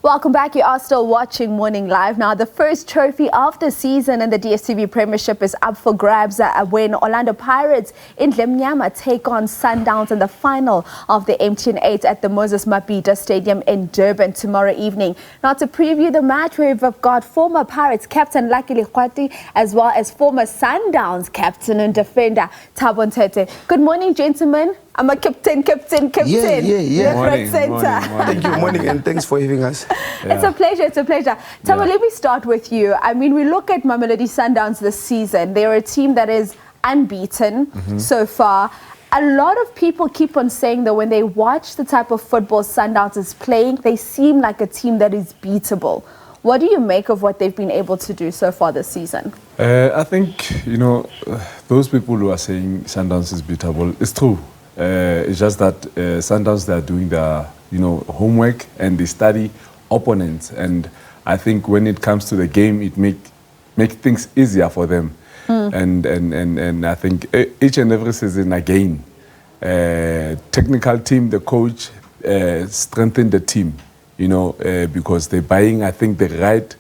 Welcome back. You are still watching Morning Live. Now, the first trophy of the season in the DSTV Premiership is up for grabs when Orlando Pirates in Mnyama take on Sundowns in the final of the MTN8 at the Moses Mabhida Stadium in Durban tomorrow evening. Now, to preview the match, we've got former Pirates Captain Lucky Lekgwathi as well as former Sundowns captain and defender Thabo Nthete. Good morning, gentlemen. I'm a captain. Yeah. Morning, Thank you, morning, and thanks for having us. Yeah. It's a pleasure. Thabo, let me start with you. I mean, we look at Mamelodi Sundowns this season. They're a team that is unbeaten so far. A lot of people keep on saying that when they watch the type of football Sundowns is playing, they seem like a team that is beatable. What do you make of what they've been able to do so far this season? I think, those people who are saying Sundowns is beatable, it's true. It's just that Sundowns, they are doing their homework and they study opponents, and I think when it comes to the game, it make things easier for them. And I think each and every season again, technical team, the coach strengthen the team, because they're buying, I think, the right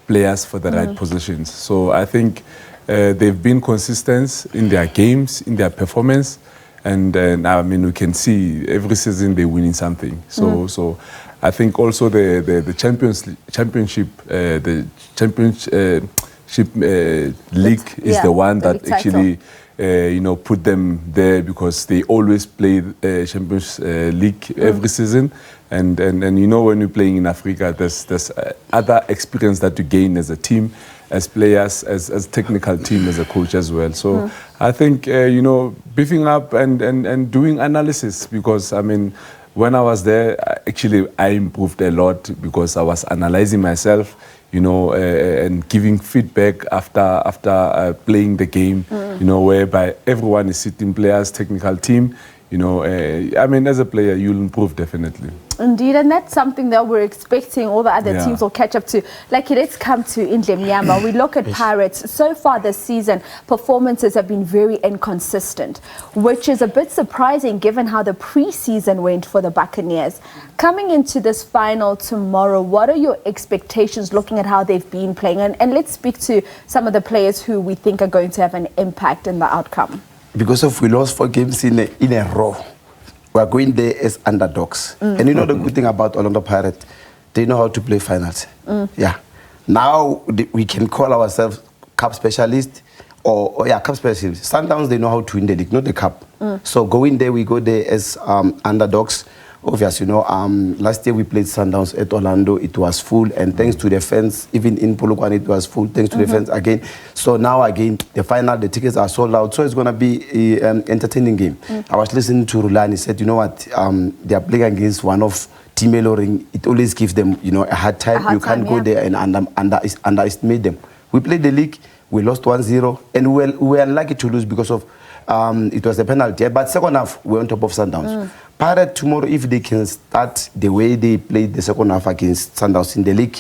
players for the right positions. So I think they've been consistent in their games, in their performance. And I mean, we can see every season they're winning something. So I think also the championship league is the one that actually put them there, because they always play the Champions League every season. And when you're playing in Africa, there's other experience that you gain as a team, as players, as technical team, as a coach as well. So I think, beefing up and doing analysis, because, I mean, when I was there, actually, I improved a lot because I was analyzing myself, and giving feedback after playing the game, whereby everyone is sitting players, technical team. I mean, as a player, you'll improve definitely. Indeed, and that's something that we're expecting all the other teams will catch up to. Like, let's come to Mnyama. We look at Pirates. So far this season, performances have been very inconsistent, which is a bit surprising given how the preseason went for the Buccaneers. Coming into this final tomorrow, what are your expectations looking at how they've been playing? And let's speak to some of the players who we think are going to have an impact in the outcome. Because if we lost 4 games in a row, we are going there as underdogs. And the good thing about Orlando Pirates, they know how to play finals. Yeah. Now we can call ourselves cup specialists or cup specialists. Sundowns, they know how to win the league, not the cup. So going there, we go there as underdogs. Obviously, last year we played Sundowns at Orlando. It was full, and thanks to the fans, even in Polokwane, it was full, thanks to the fans again. So now again, the final, the tickets are sold out. So it's going to be an entertaining game. I was listening to Rulani, he said, they are playing against one of Team Eloring. It always gives them, a hard time. You can't go there and underestimate them. We played the league, we lost 1-0, and we were unlucky to lose because of it was a penalty. But second half, we're on top of Sundowns. Pirates tomorrow, if they can start the way they played the second half against Sundowns in the league,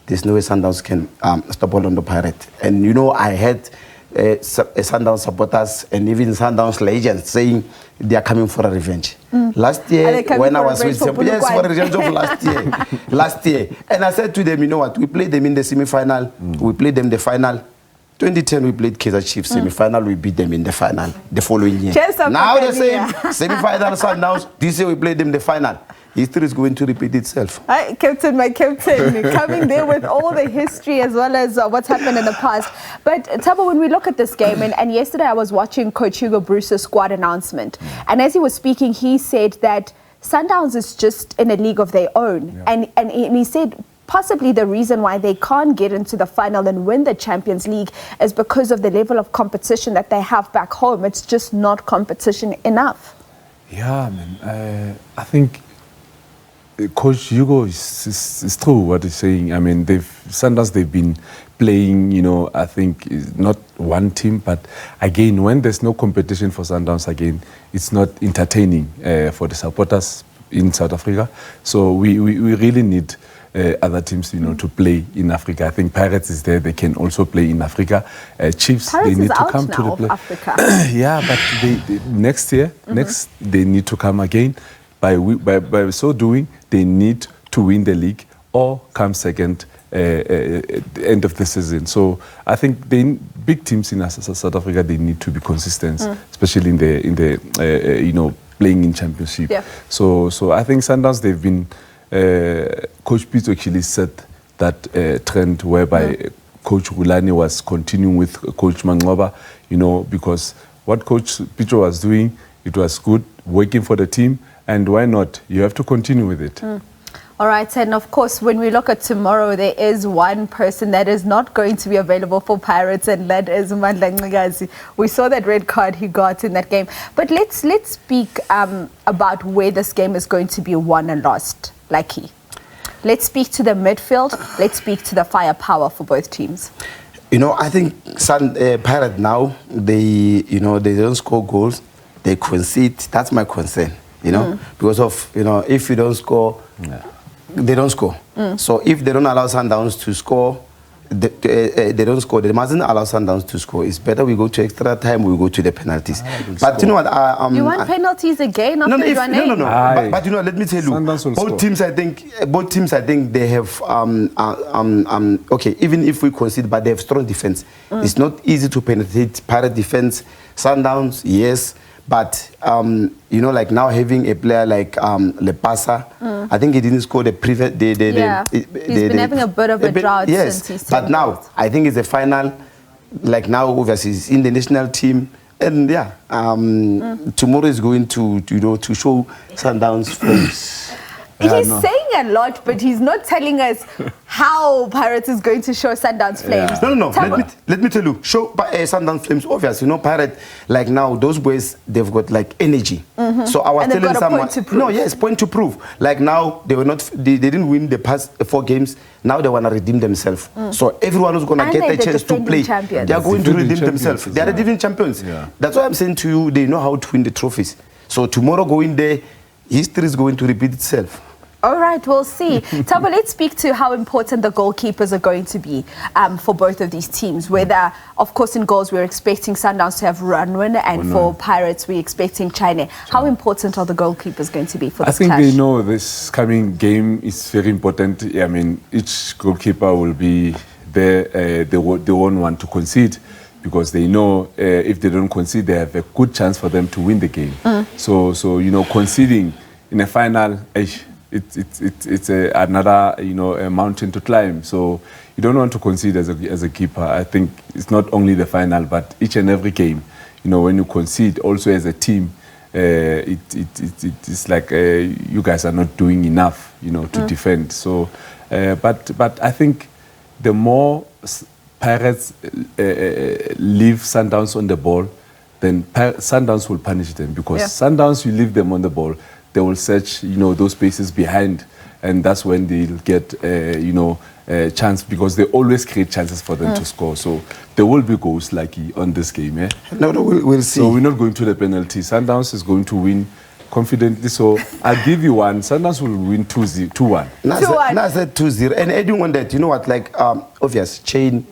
there's no way Sundowns can stop Orlando Pirates. And I heard Sundowns supporters and even Sundowns legends saying they are coming for a revenge. Last year, when I was with them, yes, for a revenge of last year. And I said to them, we played them in the semi-final, we played them the final. 2010, we played Kaizer Chiefs semi-final. We beat them in the final the following year. Now the same semi-final Sundowns. This year we played them the final. History is going to repeat itself. Captain, my captain, coming there with all the history as well as what's happened in the past. But Thabo, when we look at this game, and yesterday I was watching Coach Hugo Bruce's squad announcement, and as he was speaking, he said that Sundowns is just in a league of their own, and he said possibly the reason why they can't get into the final and win the Champions League is because of the level of competition that they have back home. It's just not competition enough. Yeah, man. I think Coach Hugo is true what he's saying. I mean, Sundowns, they've been playing, I think not one team, but again, when there's no competition for Sundowns, again, it's not entertaining for the supporters in South Africa. So we really need other teams, to play in Africa. I think Pirates is there; they can also play in Africa. Chiefs, Pirates they need is to out come now to the of play. Africa. Yeah, but next year, they need to come again. By so doing, they need to win the league or come second at the end of the season. So I think the big teams in South Africa, they need to be consistent, especially in the playing in championship. Yeah. So I think Sundowns, they've been Coach Pete actually set that trend whereby Coach Gulani was continuing with Coach Mangoba, because what Coach Picho was doing, it was good, working for the team, and why not? You have to continue with it. All right, and of course, when we look at tomorrow, there is one person that is not going to be available for Pirates, and that is Mandla Ncikazi. We saw that red card he got in that game. But let's speak about where this game is going to be won and lost, Lucky. Let's speak to the midfield. Let's speak to the firepower for both teams. I think Pirates now, they don't score goals, they concede. That's my concern, because of, if you don't score, they don't score. So if they don't allow Sundowns to score, they don't score. They mustn't allow Sundowns to score. It's better we go to extra time, we go to the penalties. But you know what? You want penalties again? No. But let me tell you, both teams, I think they have okay. Even if we concede, but they have strong defense. It's not easy to penetrate Pirate defense. Sundowns, yes. But, like now having a player like Lepasa, I think he didn't score the previous... He's been having a bit of a drought since he's but now, I think it's the final, like now, obviously, he's in the national team. And tomorrow is going to show Sundowns flames. He's saying a lot, but he's not telling us how Pirates is going to show Sundowns flames. No. Let me tell you. Show Sundowns flames. Obviously, Pirates, like now, those boys, they've got like energy. So I was telling someone. Point to prove. Point to prove. Like now, they didn't win the past 4 games. Now they want to redeem themselves. So everyone who's going to get a chance to play, they are going to redeem themselves. They are the defending champions. Yeah. That's why I'm saying to you, they know how to win the trophies. So tomorrow going there, history is going to repeat itself. All right, we'll see. Thabo, let's speak to how important the goalkeepers are going to be for both of these teams. Whether, of course, in goals, we're expecting Sundowns to have Runwin, and for Pirates, we're expecting China. How important are the goalkeepers going to be for this clash? I think they know this coming game is very important. I mean, each goalkeeper will be there. They won't want to concede, because they know if they don't concede, they have a good chance for them to win the game. So conceding in a final, it's another a mountain to climb. So you don't want to concede as a keeper. I think it's not only the final, but each and every game. When you concede, also as a team, it's like you guys are not doing enough, to defend. So, but I think the more Pirates leave Sundowns on the ball, then Sundowns will punish them, because Sundowns, you leave them on the ball, they will search, those spaces behind, and that's when they'll get, a chance, because they always create chances for them to score. So there will be goals like on this game. No, we'll see. So we're not going to the penalty. Sundowns is going to win confidently. So I'll give you one. Sundowns will win 2-1. I said 2-0. And adding on that, you know what, like, obvious, Chain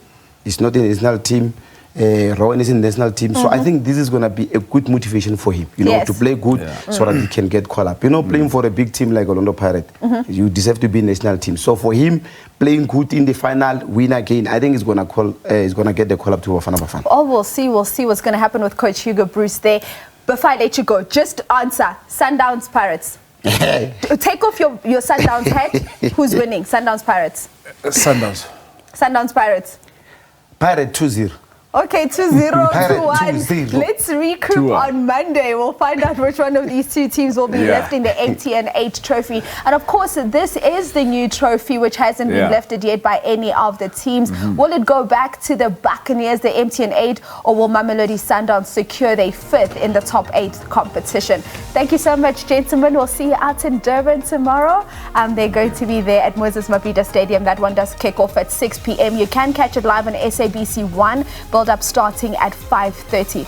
is not in the national team. Rowan is in the national team. So I think this is going to be a good motivation for him, to play good so that he can get called up. Playing for a big team like Orlando Pirates, you deserve to be in the national team. So for him, playing good in the final, win again, I think he's going to get the call up to Bafana Bafana. Oh, we'll see what's going to happen with Coach Hugo Bruce there. Before I let you go, just answer. Sundowns, Pirates. Take off your Sundowns hat. Who's winning? Sundowns, Pirates. Sundowns. Sundowns, Pirates. Pirates 2-0. Okay, 2-0, 2-1. 2-0. Let's regroup on Monday. We'll find out which one of these two teams will be lifting the MTN8 trophy. And of course, this is the new trophy, which hasn't been lifted yet by any of the teams. Will it go back to the Buccaneers, the MTN8, or will Mamelodi Sundowns secure their 5th in the top 8 competition? Thank you so much, gentlemen. We'll see you out in Durban tomorrow. They're going to be there at Moses Mabhida Stadium. That one does kick off at 6 p.m. You can catch it live on SABC 1. Build up starting at 5:30.